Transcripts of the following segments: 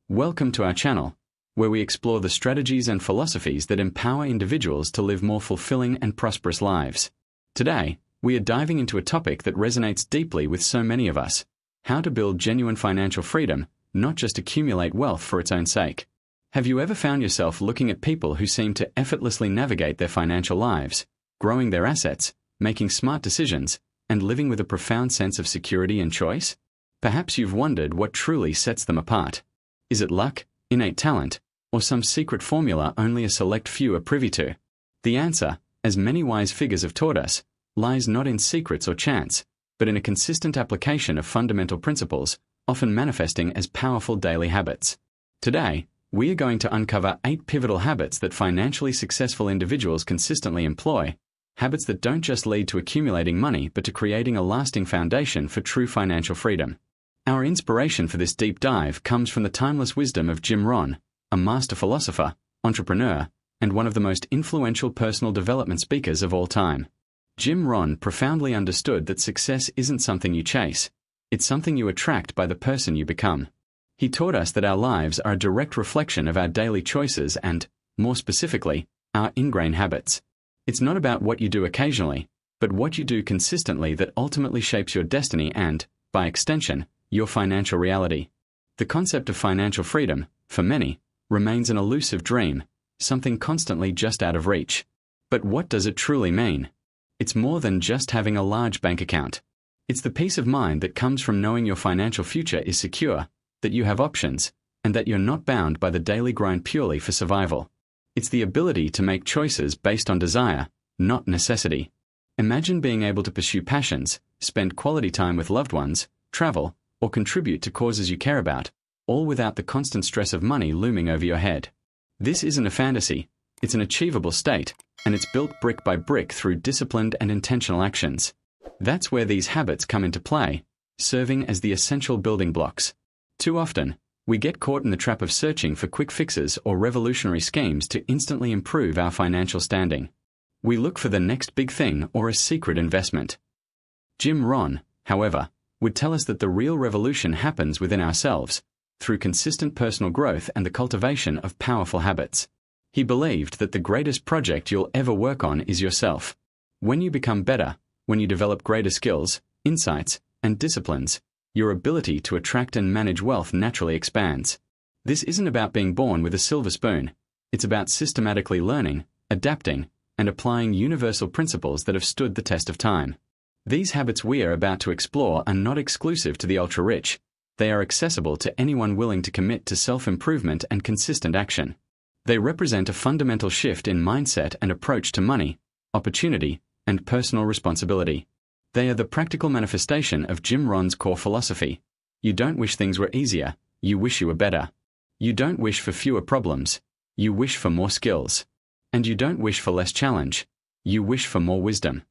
Welcome to our channel, where we explore the strategies and philosophies that empower individuals to live more fulfilling and prosperous lives. Today, we are diving into a topic that resonates deeply with so many of us: how to build genuine financial freedom, not just accumulate wealth for its own sake. Have you ever found yourself looking at people who seem to effortlessly navigate their financial lives, growing their assets, making smart decisions, and living with a profound sense of security and choice? Perhaps you've wondered what truly sets them apart. Is it luck, innate talent, or some secret formula only a select few are privy to? The answer, as many wise figures have taught us, lies not in secrets or chance, but in a consistent application of fundamental principles, often manifesting as powerful daily habits. Today, we are going to uncover 8 pivotal habits that financially successful individuals consistently employ, habits that don't just lead to accumulating money but to creating a lasting foundation for true financial freedom. Our inspiration for this deep dive comes from the timeless wisdom of Jim Rohn, a master philosopher, entrepreneur, and one of the most influential personal development speakers of all time. Jim Rohn profoundly understood that success isn't something you chase, it's something you attract by the person you become. He taught us that our lives are a direct reflection of our daily choices and, more specifically, our ingrained habits. It's not about what you do occasionally, but what you do consistently that ultimately shapes your destiny and, by extension, your financial reality. The concept of financial freedom, for many, remains an elusive dream, something constantly just out of reach. But what does it truly mean? It's more than just having a large bank account. It's the peace of mind that comes from knowing your financial future is secure, that you have options, and that you're not bound by the daily grind purely for survival. It's the ability to make choices based on desire, not necessity. Imagine being able to pursue passions, spend quality time with loved ones, travel, or contribute to causes you care about, all without the constant stress of money looming over your head. This isn't a fantasy, it's an achievable state, and it's built brick by brick through disciplined and intentional actions. That's where these habits come into play, serving as the essential building blocks. Too often, we get caught in the trap of searching for quick fixes or revolutionary schemes to instantly improve our financial standing. We look for the next big thing or a secret investment. Jim Rohn, however, would tell us that the real revolution happens within ourselves, through consistent personal growth and the cultivation of powerful habits. He believed that the greatest project you'll ever work on is yourself. When you become better, when you develop greater skills, insights, and disciplines, your ability to attract and manage wealth naturally expands. This isn't about being born with a silver spoon. It's about systematically learning, adapting, and applying universal principles that have stood the test of time. These habits we are about to explore are not exclusive to the ultra-rich. They are accessible to anyone willing to commit to self-improvement and consistent action. They represent a fundamental shift in mindset and approach to money, opportunity, and personal responsibility. They are the practical manifestation of Jim Rohn's core philosophy. You don't wish things were easier, you wish you were better. You don't wish for fewer problems, you wish for more skills. And you don't wish for less challenge, you wish for more wisdom.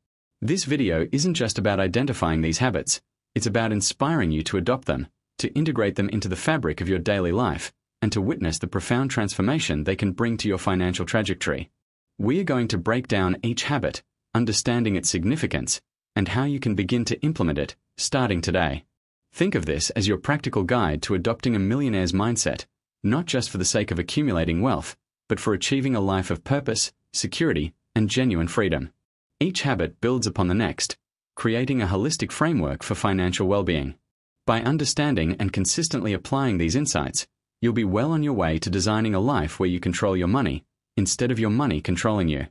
This video isn't just about identifying these habits, it's about inspiring you to adopt them, to integrate them into the fabric of your daily life, and to witness the profound transformation they can bring to your financial trajectory. We are going to break down each habit, understanding its significance, and how you can begin to implement it, starting today. Think of this as your practical guide to adopting a millionaire's mindset, not just for the sake of accumulating wealth, but for achieving a life of purpose, security, and genuine freedom. Each habit builds upon the next, creating a holistic framework for financial well-being. By understanding and consistently applying these insights, you'll be well on your way to designing a life where you control your money, instead of your money controlling you.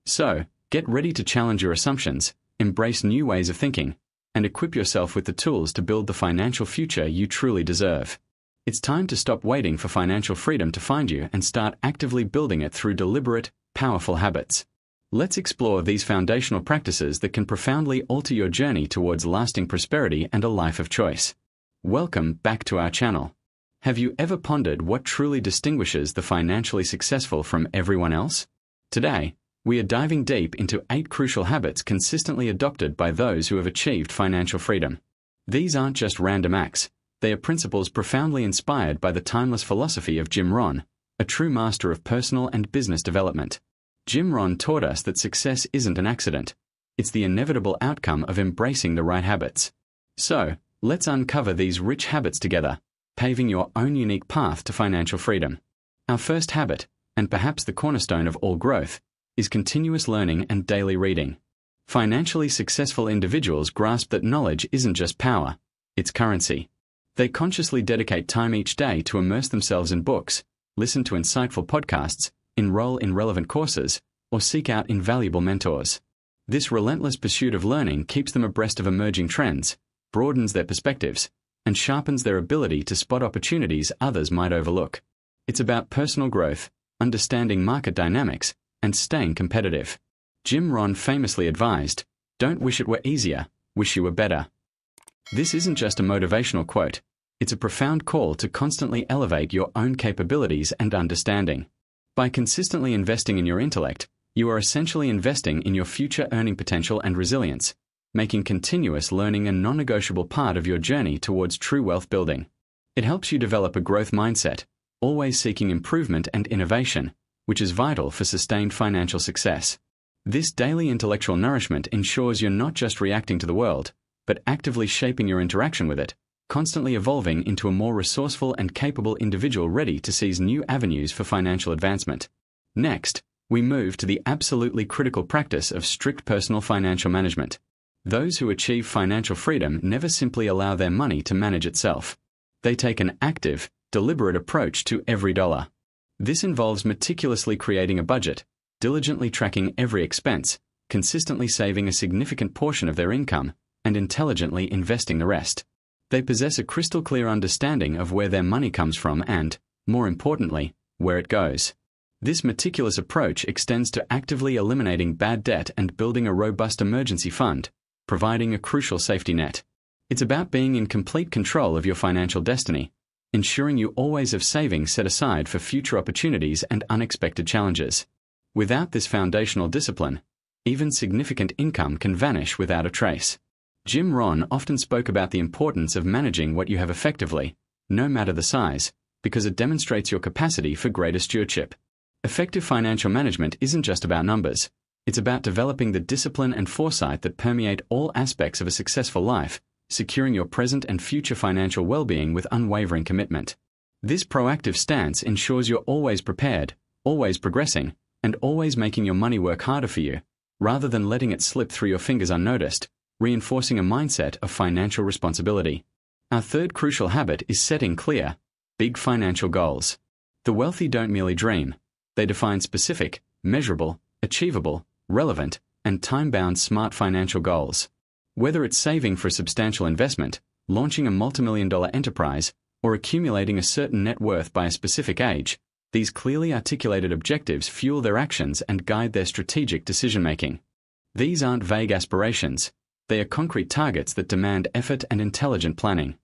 So, get ready to challenge your assumptions, embrace new ways of thinking, and equip yourself with the tools to build the financial future you truly deserve. It's time to stop waiting for financial freedom to find you and start actively building it through deliberate, powerful habits. Let's explore these foundational practices that can profoundly alter your journey towards lasting prosperity and a life of choice. Welcome back to our channel. Have you ever pondered what truly distinguishes the financially successful from everyone else? Today, we are diving deep into 8 crucial habits consistently adopted by those who have achieved financial freedom. These aren't just random acts, they are principles profoundly inspired by the timeless philosophy of Jim Rohn, a true master of personal and business development. Jim Rohn taught us that success isn't an accident, it's the inevitable outcome of embracing the right habits. So, let's uncover these rich habits together, paving your own unique path to financial freedom. Our first habit, and perhaps the cornerstone of all growth, is continuous learning and daily reading. Financially successful individuals grasp that knowledge isn't just power, it's currency. They consciously dedicate time each day to immerse themselves in books, listen to insightful podcasts, enroll in relevant courses, or seek out invaluable mentors. This relentless pursuit of learning keeps them abreast of emerging trends, broadens their perspectives, and sharpens their ability to spot opportunities others might overlook. It's about personal growth, understanding market dynamics, and staying competitive. Jim Rohn famously advised, "Don't wish it were easier, wish you were better." This isn't just a motivational quote, it's a profound call to constantly elevate your own capabilities and understanding. By consistently investing in your intellect, you are essentially investing in your future earning potential and resilience, making continuous learning a non-negotiable part of your journey towards true wealth building. It helps you develop a growth mindset, always seeking improvement and innovation, which is vital for sustained financial success. This daily intellectual nourishment ensures you're not just reacting to the world, but actively shaping your interaction with it, constantly evolving into a more resourceful and capable individual ready to seize new avenues for financial advancement. Next, we move to the absolutely critical practice of strict personal financial management. Those who achieve financial freedom never simply allow their money to manage itself. They take an active, deliberate approach to every dollar. This involves meticulously creating a budget, diligently tracking every expense, consistently saving a significant portion of their income, and intelligently investing the rest. They possess a crystal-clear understanding of where their money comes from and, more importantly, where it goes. This meticulous approach extends to actively eliminating bad debt and building a robust emergency fund, providing a crucial safety net. It's about being in complete control of your financial destiny, ensuring you always have savings set aside for future opportunities and unexpected challenges. Without this foundational discipline, even significant income can vanish without a trace. Jim Rohn often spoke about the importance of managing what you have effectively, no matter the size, because it demonstrates your capacity for greater stewardship. Effective financial management isn't just about numbers, it's about developing the discipline and foresight that permeate all aspects of a successful life, securing your present and future financial well-being with unwavering commitment. This proactive stance ensures you're always prepared, always progressing, and always making your money work harder for you, rather than letting it slip through your fingers unnoticed, reinforcing a mindset of financial responsibility. Our third crucial habit is setting clear, big financial goals. The wealthy don't merely dream, they define specific, measurable, achievable, relevant, and time-bound smart financial goals. Whether it's saving for a substantial investment, launching a multimillion-dollar enterprise, or accumulating a certain net worth by a specific age, these clearly articulated objectives fuel their actions and guide their strategic decision-making. These aren't vague aspirations, they are concrete targets that demand effort and intelligent planning.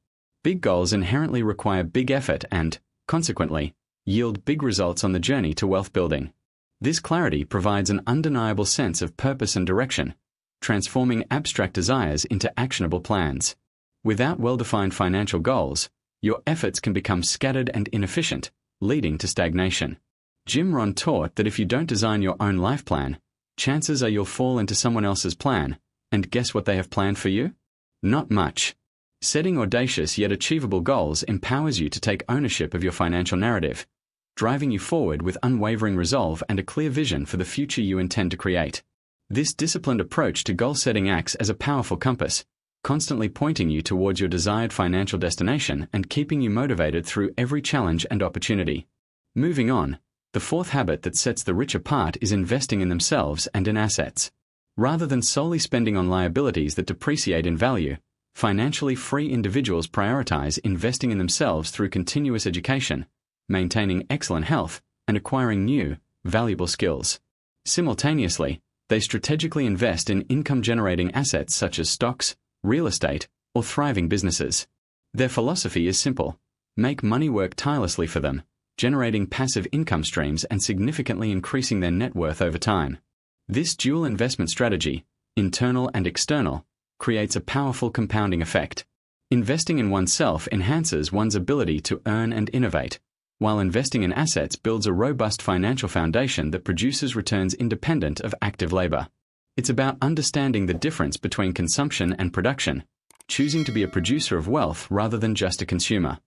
Big goals inherently require big effort and, consequently, yield big results on the journey to wealth building. This clarity provides an undeniable sense of purpose and direction, transforming abstract desires into actionable plans. Without well-defined financial goals, your efforts can become scattered and inefficient, leading to stagnation. Jim Rohn taught that if you don't design your own life plan, chances are you'll fall into someone else's plan, and guess what they have planned for you? Not much. Setting audacious yet achievable goals empowers you to take ownership of your financial narrative, driving you forward with unwavering resolve and a clear vision for the future you intend to create. This disciplined approach to goal setting acts as a powerful compass, constantly pointing you towards your desired financial destination and keeping you motivated through every challenge and opportunity. Moving on, the fourth habit that sets the rich apart is investing in themselves and in assets. Rather than solely spending on liabilities that depreciate in value, financially free individuals prioritize investing in themselves through continuous education, maintaining excellent health, and acquiring new, valuable skills. Simultaneously, they strategically invest in income-generating assets such as stocks, real estate, or thriving businesses. Their philosophy is simple: make money work tirelessly for them, generating passive income streams and significantly increasing their net worth over time. This dual investment strategy, internal and external, creates a powerful compounding effect. Investing in oneself enhances one's ability to earn and innovate, while investing in assets builds a robust financial foundation that produces returns independent of active labor. It's about understanding the difference between consumption and production, choosing to be a producer of wealth rather than just a consumer.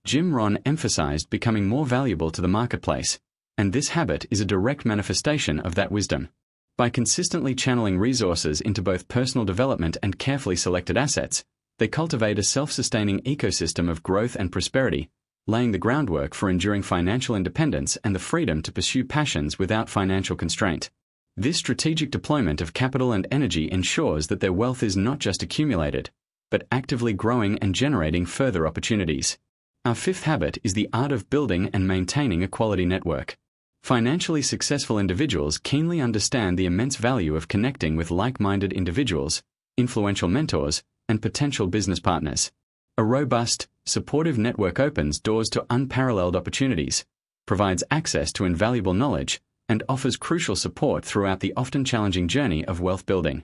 Jim Rohn emphasized becoming more valuable to the marketplace, and this habit is a direct manifestation of that wisdom. By consistently channeling resources into both personal development and carefully selected assets, they cultivate a self-sustaining ecosystem of growth and prosperity, laying the groundwork for enduring financial independence and the freedom to pursue passions without financial constraint. This strategic deployment of capital and energy ensures that their wealth is not just accumulated, but actively growing and generating further opportunities. Our fifth habit is the art of building and maintaining a quality network. Financially successful individuals keenly understand the immense value of connecting with like-minded individuals, influential mentors, and potential business partners. A robust, supportive network opens doors to unparalleled opportunities, provides access to invaluable knowledge, and offers crucial support throughout the often challenging journey of wealth building.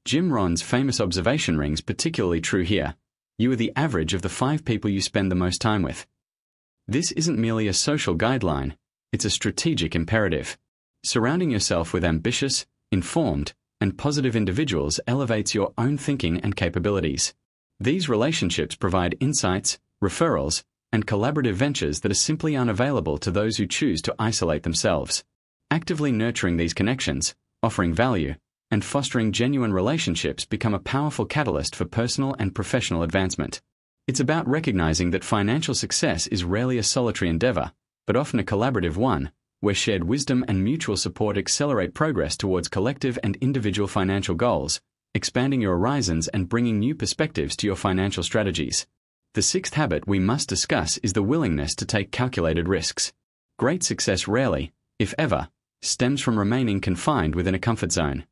Jim Rohn's famous observation rings particularly true here. You are the average of the 5 people you spend the most time with. This isn't merely a social guideline, it's a strategic imperative. Surrounding yourself with ambitious, informed, and positive individuals elevates your own thinking and capabilities. These relationships provide insights, referrals, and collaborative ventures that are simply unavailable to those who choose to isolate themselves. Actively nurturing these connections, offering value, and fostering genuine relationships become a powerful catalyst for personal and professional advancement. It's about recognizing that financial success is rarely a solitary endeavor, but often a collaborative one, where shared wisdom and mutual support accelerate progress towards collective and individual financial goals, expanding your horizons and bringing new perspectives to your financial strategies. The sixth habit we must discuss is the willingness to take calculated risks. Great success rarely, if ever, stems from remaining confined within a comfort zone.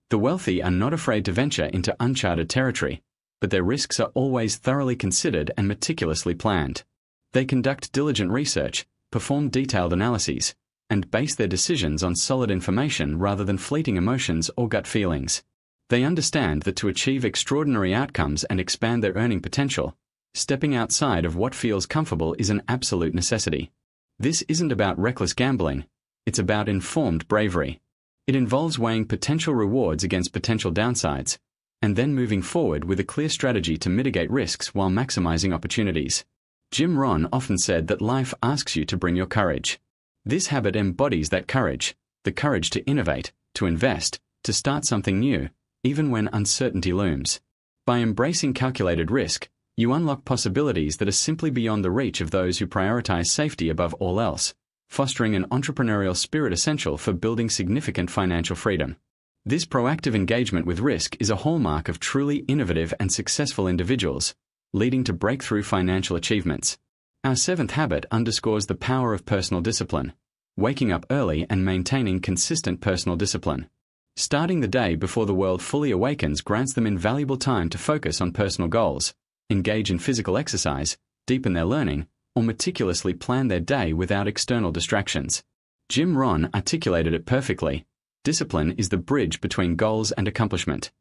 The wealthy are not afraid to venture into uncharted territory, but their risks are always thoroughly considered and meticulously planned. They conduct diligent research, perform detailed analyses, and base their decisions on solid information rather than fleeting emotions or gut feelings. They understand that to achieve extraordinary outcomes and expand their earning potential, stepping outside of what feels comfortable is an absolute necessity. This isn't about reckless gambling, it's about informed bravery. It involves weighing potential rewards against potential downsides, and then moving forward with a clear strategy to mitigate risks while maximizing opportunities. Jim Rohn often said that life asks you to bring your courage. This habit embodies that courage, the courage to innovate, to invest, to start something new, even when uncertainty looms. By embracing calculated risk, you unlock possibilities that are simply beyond the reach of those who prioritize safety above all else, fostering an entrepreneurial spirit essential for building significant financial freedom. This proactive engagement with risk is a hallmark of truly innovative and successful individuals, leading to breakthrough financial achievements. Our seventh habit underscores the power of personal discipline, waking up early and maintaining consistent personal discipline. Starting the day before the world fully awakens grants them invaluable time to focus on personal goals, engage in physical exercise, deepen their learning, or meticulously plan their day without external distractions. Jim Rohn articulated it perfectly. Discipline is the bridge between goals and accomplishment.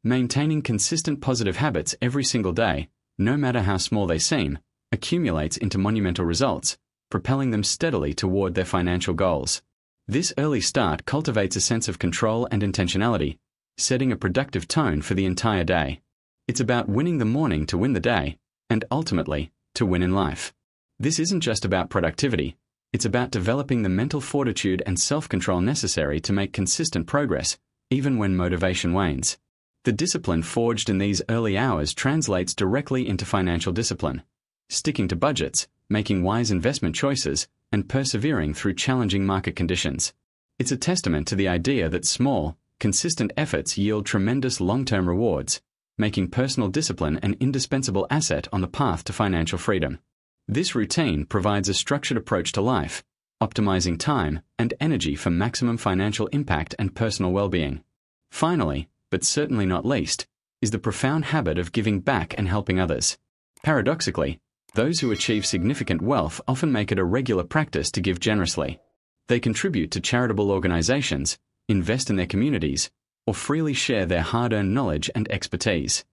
Maintaining consistent positive habits every single day, no matter how small they seem, accumulates into monumental results, propelling them steadily toward their financial goals. This early start cultivates a sense of control and intentionality, setting a productive tone for the entire day. It's about winning the morning to win the day, and ultimately, to win in life. This isn't just about productivity, it's about developing the mental fortitude and self-control necessary to make consistent progress, even when motivation wanes. The discipline forged in these early hours translates directly into financial discipline. Sticking to budgets, making wise investment choices, and persevering through challenging market conditions. It's a testament to the idea that small, consistent efforts yield tremendous long-term rewards, making personal discipline an indispensable asset on the path to financial freedom. This routine provides a structured approach to life, optimizing time and energy for maximum financial impact and personal well-being. Finally, but certainly not least, is the profound habit of giving back and helping others. Paradoxically, those who achieve significant wealth often make it a regular practice to give generously. They contribute to charitable organizations, invest in their communities, or freely share their hard-earned knowledge and expertise.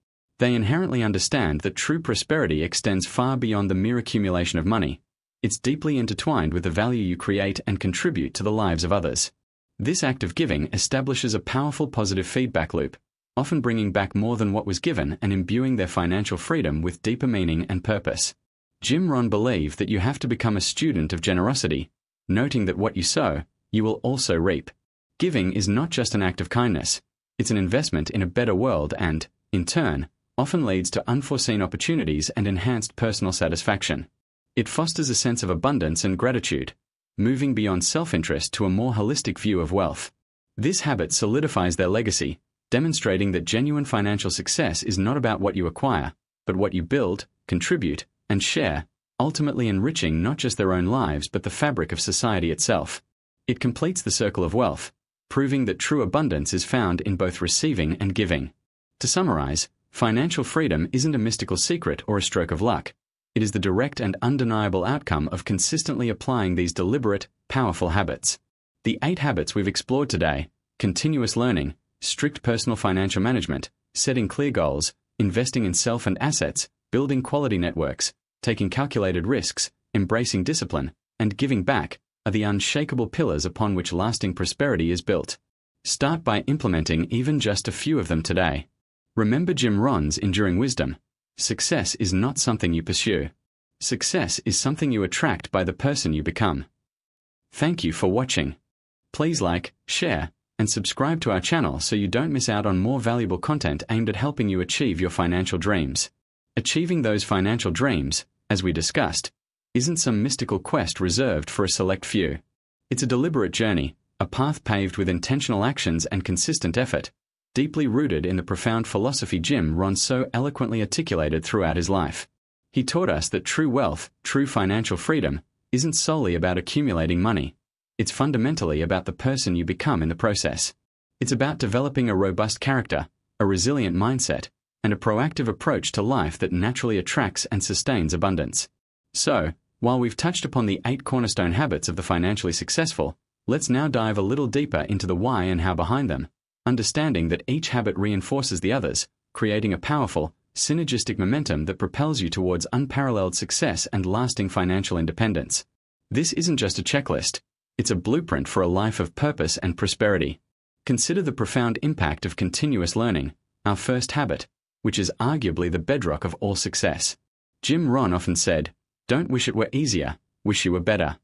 They inherently understand that true prosperity extends far beyond the mere accumulation of money. It's deeply intertwined with the value you create and contribute to the lives of others. This act of giving establishes a powerful positive feedback loop, often bringing back more than what was given and imbuing their financial freedom with deeper meaning and purpose. Jim Rohn believed that you have to become a student of generosity, noting that what you sow, you will also reap. Giving is not just an act of kindness, it's an investment in a better world and, in turn, often leads to unforeseen opportunities and enhanced personal satisfaction. It fosters a sense of abundance and gratitude, moving beyond self-interest to a more holistic view of wealth. This habit solidifies their legacy, demonstrating that genuine financial success is not about what you acquire, but what you build, contribute, and share, ultimately enriching not just their own lives but the fabric of society itself. It completes the circle of wealth, proving that true abundance is found in both receiving and giving. To summarize, financial freedom isn't a mystical secret or a stroke of luck. It is the direct and undeniable outcome of consistently applying these deliberate, powerful habits. The 8 habits we've explored today: continuous learning, strict personal financial management, setting clear goals, investing in self and assets, building quality networks, taking calculated risks, embracing discipline, and giving back, are the unshakable pillars upon which lasting prosperity is built. Start by implementing even just a few of them today. Remember Jim Rohn's enduring wisdom: success is not something you pursue. Success is something you attract by the person you become. Thank you for watching. Please like, share, and subscribe to our channel so you don't miss out on more valuable content aimed at helping you achieve your financial dreams. Achieving those financial dreams, as we discussed, isn't some mystical quest reserved for a select few. It's a deliberate journey, a path paved with intentional actions and consistent effort, deeply rooted in the profound philosophy Jim Rohn so eloquently articulated throughout his life. He taught us that true wealth, true financial freedom, isn't solely about accumulating money. It's fundamentally about the person you become in the process. It's about developing a robust character, a resilient mindset, and a proactive approach to life that naturally attracts and sustains abundance. So, while we've touched upon the 8 cornerstone habits of the financially successful, let's now dive a little deeper into the why and how behind them, understanding that each habit reinforces the others, creating a powerful, synergistic momentum that propels you towards unparalleled success and lasting financial independence. This isn't just a checklist. It's a blueprint for a life of purpose and prosperity. Consider the profound impact of continuous learning, our first habit, which is arguably the bedrock of all success. Jim Rohn often said, "Don't wish it were easier, wish you were better."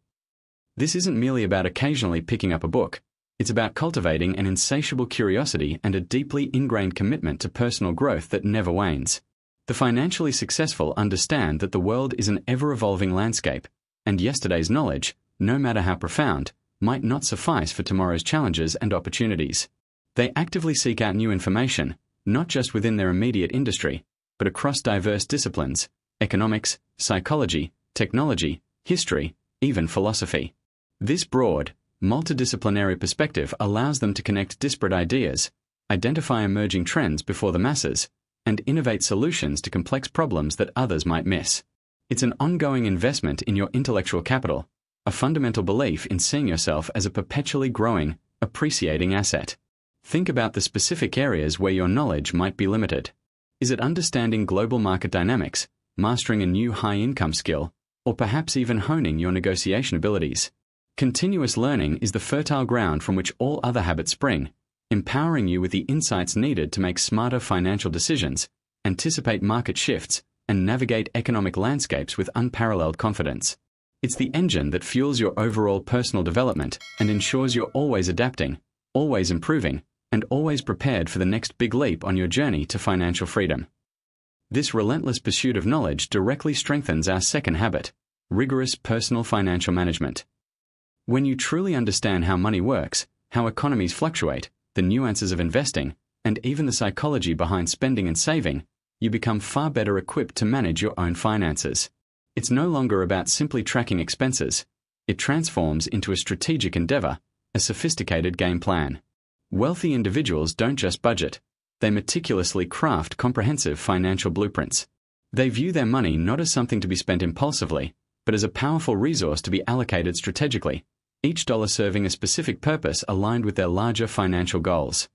This isn't merely about occasionally picking up a book. It's about cultivating an insatiable curiosity and a deeply ingrained commitment to personal growth that never wanes. The financially successful understand that the world is an ever-evolving landscape, and yesterday's knowledge, no matter how profound, might not suffice for tomorrow's challenges and opportunities. They actively seek out new information, not just within their immediate industry, but across diverse disciplines: economics, psychology, technology, history, even philosophy. This broad, multidisciplinary perspective allows them to connect disparate ideas, identify emerging trends before the masses, and innovate solutions to complex problems that others might miss. It's an ongoing investment in your intellectual capital, a fundamental belief in seeing yourself as a perpetually growing, appreciating asset. Think about the specific areas where your knowledge might be limited. Is it understanding global market dynamics, mastering a new high-income skill, or perhaps even honing your negotiation abilities? Continuous learning is the fertile ground from which all other habits spring, empowering you with the insights needed to make smarter financial decisions, anticipate market shifts, and navigate economic landscapes with unparalleled confidence. It's the engine that fuels your overall personal development and ensures you're always adapting, always improving, and always prepared for the next big leap on your journey to financial freedom. This relentless pursuit of knowledge directly strengthens our second habit: rigorous personal financial management. When you truly understand how money works, how economies fluctuate, the nuances of investing, and even the psychology behind spending and saving, you become far better equipped to manage your own finances. It's no longer about simply tracking expenses. It transforms into a strategic endeavor, a sophisticated game plan. Wealthy individuals don't just budget. They meticulously craft comprehensive financial blueprints. They view their money not as something to be spent impulsively, but as a powerful resource to be allocated strategically, each dollar serving a specific purpose aligned with their larger financial goals.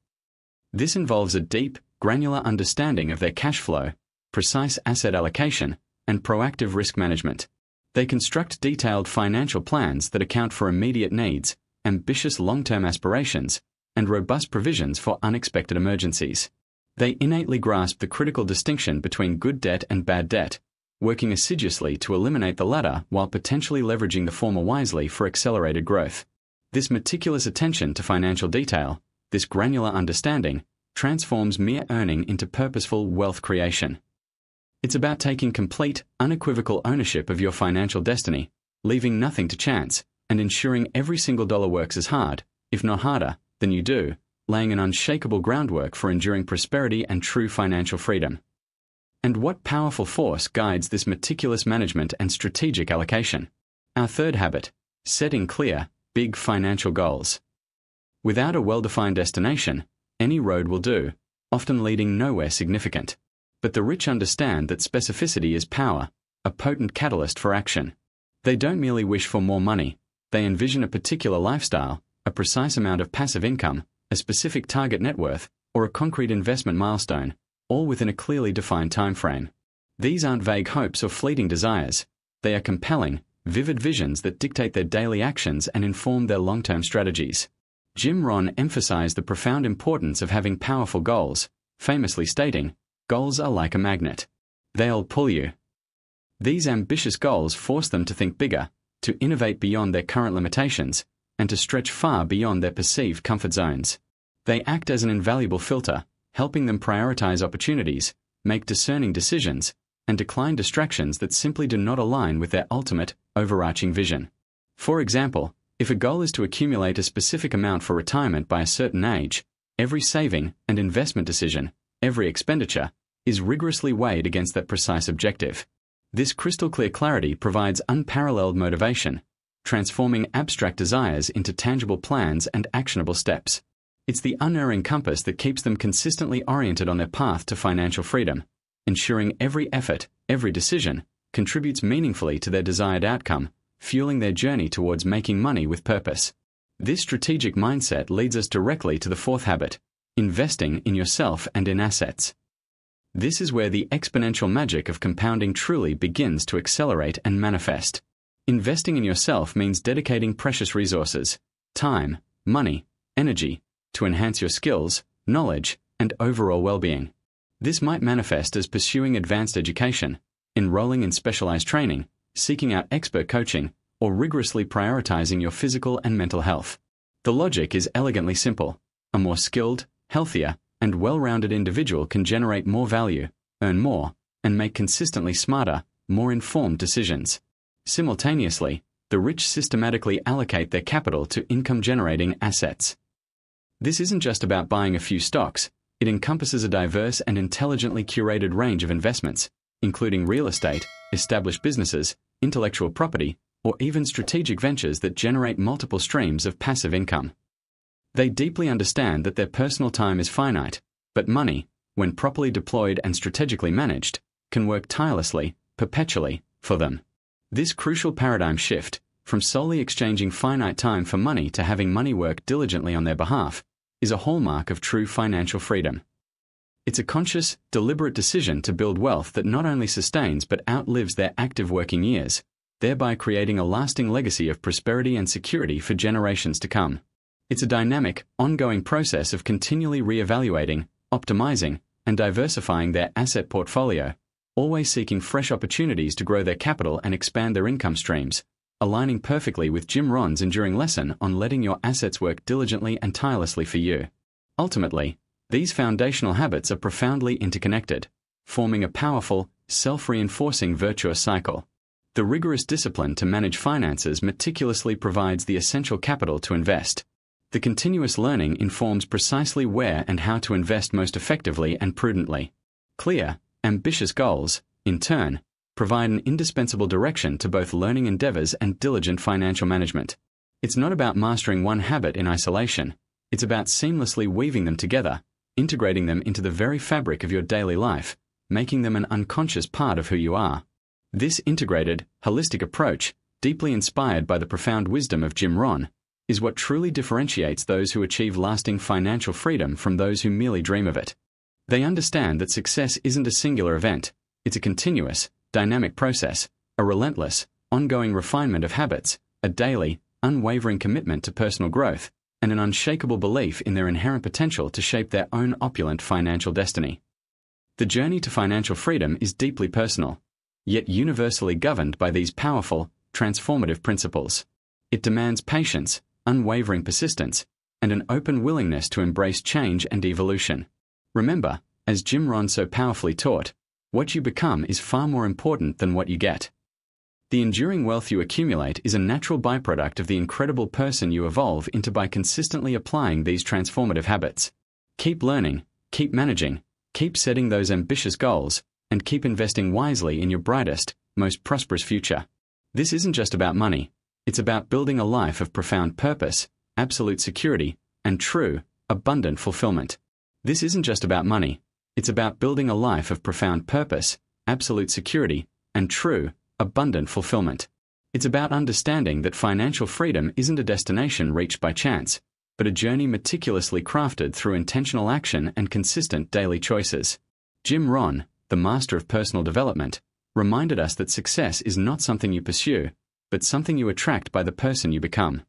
This involves a deep, granular understanding of their cash flow, precise asset allocation, and proactive risk management. They construct detailed financial plans that account for immediate needs, ambitious long-term aspirations, and robust provisions for unexpected emergencies. They innately grasp the critical distinction between good debt and bad debt, working assiduously to eliminate the latter while potentially leveraging the former wisely for accelerated growth. This meticulous attention to financial detail, this granular understanding, transforms mere earning into purposeful wealth creation. It's about taking complete, unequivocal ownership of your financial destiny, leaving nothing to chance, and ensuring every single dollar works as hard, if not harder, than you do, laying an unshakable groundwork for enduring prosperity and true financial freedom. And what powerful force guides this meticulous management and strategic allocation? Our third habit: setting clear, big financial goals. Without a well-defined destination, any road will do, often leading nowhere significant. But the rich understand that specificity is power, a potent catalyst for action. They don't merely wish for more money, they envision a particular lifestyle, a precise amount of passive income, a specific target net worth, or a concrete investment milestone, all within a clearly defined time frame. These aren't vague hopes or fleeting desires. They are compelling, vivid visions that dictate their daily actions and inform their long-term strategies. Jim Rohn emphasized the profound importance of having powerful goals, famously stating, "Goals are like a magnet. They'll pull you." These ambitious goals force them to think bigger, to innovate beyond their current limitations, and to stretch far beyond their perceived comfort zones. They act as an invaluable filter, helping them prioritize opportunities, make discerning decisions, and decline distractions that simply do not align with their ultimate, overarching vision. For example, if a goal is to accumulate a specific amount for retirement by a certain age, every saving and investment decision, every expenditure, is rigorously weighed against that precise objective. This crystal-clear clarity provides unparalleled motivation, transforming abstract desires into tangible plans and actionable steps. It's the unerring compass that keeps them consistently oriented on their path to financial freedom, ensuring every effort, every decision, contributes meaningfully to their desired outcome, fueling their journey towards making money with purpose. This strategic mindset leads us directly to the fourth habit: investing in yourself and in assets. This is where the exponential magic of compounding truly begins to accelerate and manifest. Investing in yourself means dedicating precious resources, time, money, energy, to enhance your skills, knowledge, and overall well-being. This might manifest as pursuing advanced education, enrolling in specialized training, seeking out expert coaching, or rigorously prioritizing your physical and mental health. The logic is elegantly simple. A more skilled, healthier, and well-rounded individual can generate more value, earn more, and make consistently smarter, more informed decisions. Simultaneously, the rich systematically allocate their capital to income-generating assets. This isn't just about buying a few stocks. It encompasses a diverse and intelligently curated range of investments, including real estate, established businesses, intellectual property, or even strategic ventures that generate multiple streams of passive income. They deeply understand that their personal time is finite, but money, when properly deployed and strategically managed, can work tirelessly, perpetually, for them. This crucial paradigm shift, from solely exchanging finite time for money to having money work diligently on their behalf, is a hallmark of true financial freedom. It's a conscious, deliberate decision to build wealth that not only sustains but outlives their active working years, thereby creating a lasting legacy of prosperity and security for generations to come. It's a dynamic, ongoing process of continually re-evaluating, optimizing, and diversifying their asset portfolio, always seeking fresh opportunities to grow their capital and expand their income streams, aligning perfectly with Jim Rohn's enduring lesson on letting your assets work diligently and tirelessly for you. Ultimately, these foundational habits are profoundly interconnected, forming a powerful, self-reinforcing virtuous cycle. The rigorous discipline to manage finances meticulously provides the essential capital to invest. The continuous learning informs precisely where and how to invest most effectively and prudently. Clear, ambitious goals, in turn, provide an indispensable direction to both learning endeavors and diligent financial management. It's not about mastering one habit in isolation. It's about seamlessly weaving them together, integrating them into the very fabric of your daily life, making them an unconscious part of who you are. This integrated, holistic approach, deeply inspired by the profound wisdom of Jim Rohn, is what truly differentiates those who achieve lasting financial freedom from those who merely dream of it. They understand that success isn't a singular event. It's a continuous, dynamic process, a relentless, ongoing refinement of habits, a daily, unwavering commitment to personal growth, and an unshakable belief in their inherent potential to shape their own opulent financial destiny. The journey to financial freedom is deeply personal. yet universally governed by these powerful, transformative principles. It demands patience, unwavering persistence, and an open willingness to embrace change and evolution. Remember, as Jim Rohn so powerfully taught, what you become is far more important than what you get. The enduring wealth you accumulate is a natural byproduct of the incredible person you evolve into by consistently applying these transformative habits. Keep learning, keep managing, keep setting those ambitious goals, and keep investing wisely in your brightest, most prosperous future. This isn't just about money, it's about building a life of profound purpose, absolute security, and true, abundant fulfillment. This isn't just about money, it's about building a life of profound purpose, absolute security, and true, abundant fulfillment. It's about understanding that financial freedom isn't a destination reached by chance, but a journey meticulously crafted through intentional action and consistent daily choices. Jim Rohn, the master of personal development, reminded us that success is not something you pursue, but something you attract by the person you become.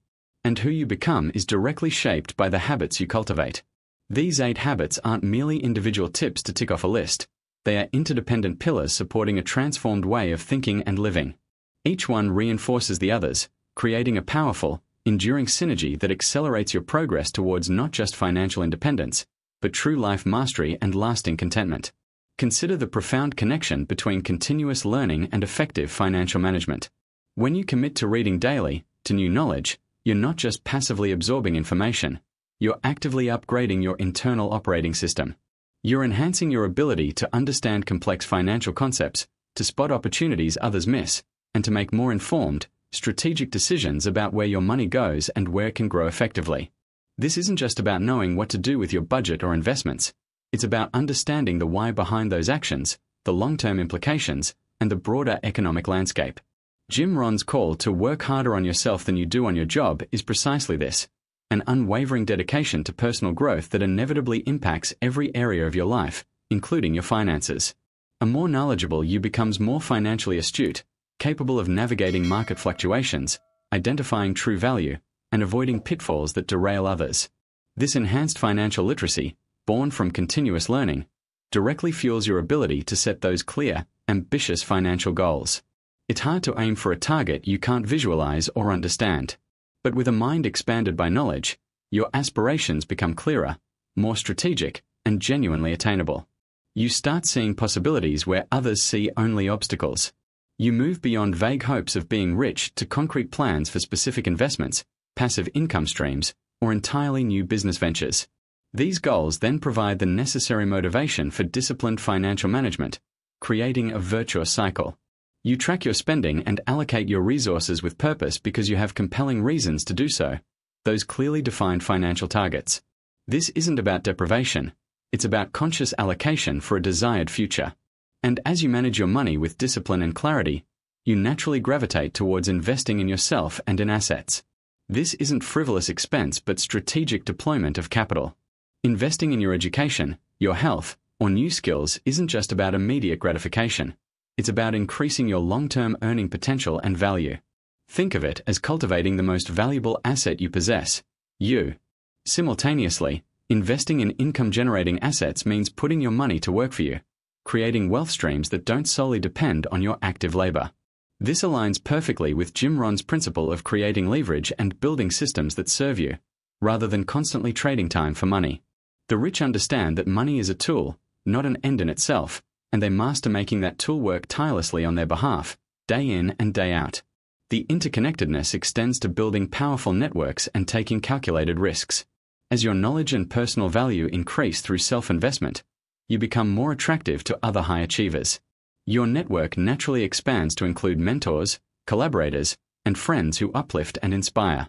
And who you become is directly shaped by the habits you cultivate. These 8 habits aren't merely individual tips to tick off a list. They are interdependent pillars supporting a transformed way of thinking and living. Each one reinforces the others, creating a powerful, enduring synergy that accelerates your progress towards not just financial independence, but true life mastery and lasting contentment. Consider the profound connection between continuous learning and effective financial management. When you commit to reading daily, to new knowledge, you're not just passively absorbing information, you're actively upgrading your internal operating system. You're enhancing your ability to understand complex financial concepts, to spot opportunities others miss, and to make more informed, strategic decisions about where your money goes and where it can grow effectively. This isn't just about knowing what to do with your budget or investments. It's about understanding the why behind those actions, the long-term implications, and the broader economic landscape. Jim Rohn's call to work harder on yourself than you do on your job is precisely this: an unwavering dedication to personal growth that inevitably impacts every area of your life, including your finances. A more knowledgeable you becomes more financially astute, capable of navigating market fluctuations, identifying true value, and avoiding pitfalls that derail others. This enhanced financial literacy, born from continuous learning, directly fuels your ability to set those clear, ambitious financial goals. It's hard to aim for a target you can't visualize or understand. But with a mind expanded by knowledge, your aspirations become clearer, more strategic, and genuinely attainable. You start seeing possibilities where others see only obstacles. You move beyond vague hopes of being rich to concrete plans for specific investments, passive income streams, or entirely new business ventures. These goals then provide the necessary motivation for disciplined financial management, creating a virtuous cycle. You track your spending and allocate your resources with purpose because you have compelling reasons to do so, those clearly defined financial targets. This isn't about deprivation, it's about conscious allocation for a desired future. And as you manage your money with discipline and clarity, you naturally gravitate towards investing in yourself and in assets. This isn't frivolous expense but strategic deployment of capital. Investing in your education, your health, or new skills isn't just about immediate gratification. It's about increasing your long-term earning potential and value. Think of it as cultivating the most valuable asset you possess, you. Simultaneously, investing in income-generating assets means putting your money to work for you, creating wealth streams that don't solely depend on your active labor. This aligns perfectly with Jim Rohn's principle of creating leverage and building systems that serve you, rather than constantly trading time for money. The rich understand that money is a tool, not an end in itself, and they master making that tool work tirelessly on their behalf, day in and day out. The interconnectedness extends to building powerful networks and taking calculated risks. As your knowledge and personal value increase through self-investment, you become more attractive to other high achievers. Your network naturally expands to include mentors, collaborators, and friends who uplift and inspire.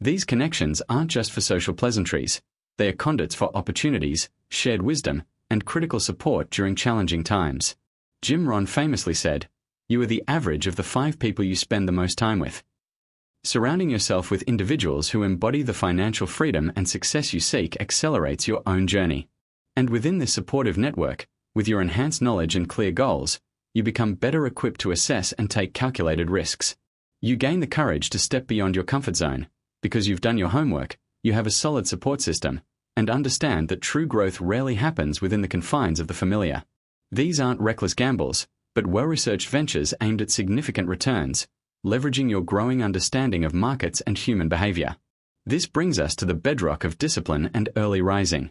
These connections aren't just for social pleasantries, they are conduits for opportunities, shared wisdom, and critical support during challenging times. Jim Rohn famously said, "You are the average of the 5 people you spend the most time with." Surrounding yourself with individuals who embody the financial freedom and success you seek accelerates your own journey. And within this supportive network, with your enhanced knowledge and clear goals, you become better equipped to assess and take calculated risks. You gain the courage to step beyond your comfort zone, because you've done your homework, you have a solid support system, and understand that true growth rarely happens within the confines of the familiar. These aren't reckless gambles, but well-researched ventures aimed at significant returns, leveraging your growing understanding of markets and human behavior. This brings us to the bedrock of discipline and early rising.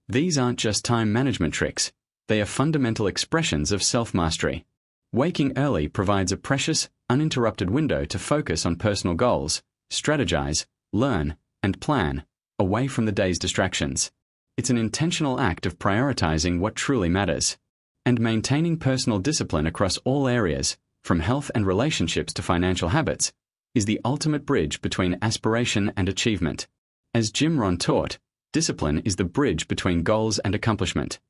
These aren't just time management tricks, they are fundamental expressions of self-mastery. Waking early provides a precious, uninterrupted window to focus on personal goals, strategize, learn, and plan, away from the day's distractions. It's an intentional act of prioritizing what truly matters. And maintaining personal discipline across all areas, from health and relationships to financial habits, is the ultimate bridge between aspiration and achievement. As Jim Rohn taught, discipline is the bridge between goals and accomplishment.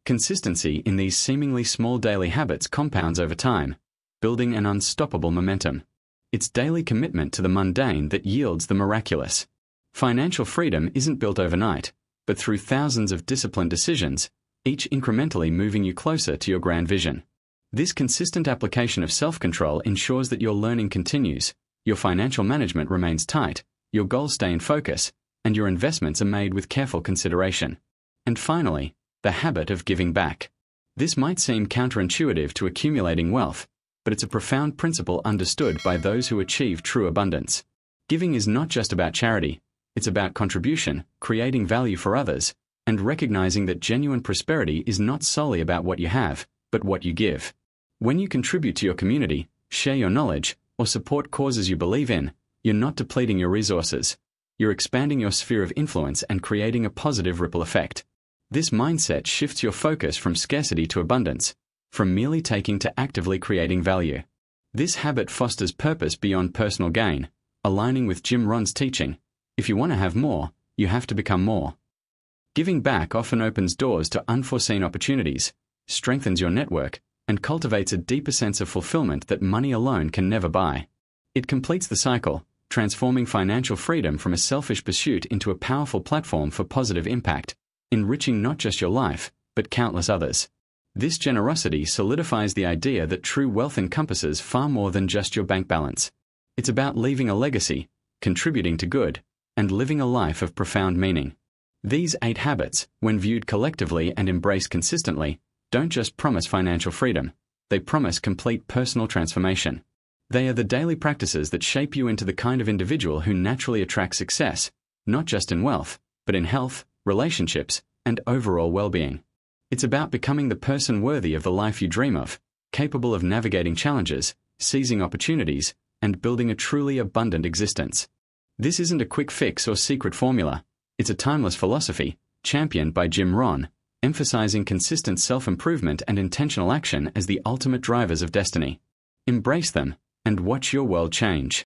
Consistency in these seemingly small daily habits compounds over time, building an unstoppable momentum. It's daily commitment to the mundane that yields the miraculous. Financial freedom isn't built overnight, but through thousands of disciplined decisions, each incrementally moving you closer to your grand vision. This consistent application of self-control ensures that your learning continues, your financial management remains tight, your goals stay in focus, and your investments are made with careful consideration. And finally, the habit of giving back. This might seem counterintuitive to accumulating wealth, but it's a profound principle understood by those who achieve true abundance. Giving is not just about charity, it's about contribution, creating value for others, and recognizing that genuine prosperity is not solely about what you have, but what you give. When you contribute to your community, share your knowledge, or support causes you believe in, you're not depleting your resources. You're expanding your sphere of influence and creating a positive ripple effect. This mindset shifts your focus from scarcity to abundance, from merely taking to actively creating value. This habit fosters purpose beyond personal gain, aligning with Jim Rohn's teaching: if you want to have more, you have to become more. Giving back often opens doors to unforeseen opportunities, strengthens your network, and cultivates a deeper sense of fulfillment that money alone can never buy. It completes the cycle, transforming financial freedom from a selfish pursuit into a powerful platform for positive impact, enriching not just your life, but countless others. This generosity solidifies the idea that true wealth encompasses far more than just your bank balance. It's about leaving a legacy, contributing to good, and living a life of profound meaning. These 8 habits, when viewed collectively and embraced consistently, don't just promise financial freedom, they promise complete personal transformation. They are the daily practices that shape you into the kind of individual who naturally attracts success, not just in wealth, but in health, relationships, and overall well-being. It's about becoming the person worthy of the life you dream of, capable of navigating challenges, seizing opportunities, and building a truly abundant existence. This isn't a quick fix or secret formula. It's a timeless philosophy, championed by Jim Rohn, emphasizing consistent self-improvement and intentional action as the ultimate drivers of destiny. Embrace them, and watch your world change.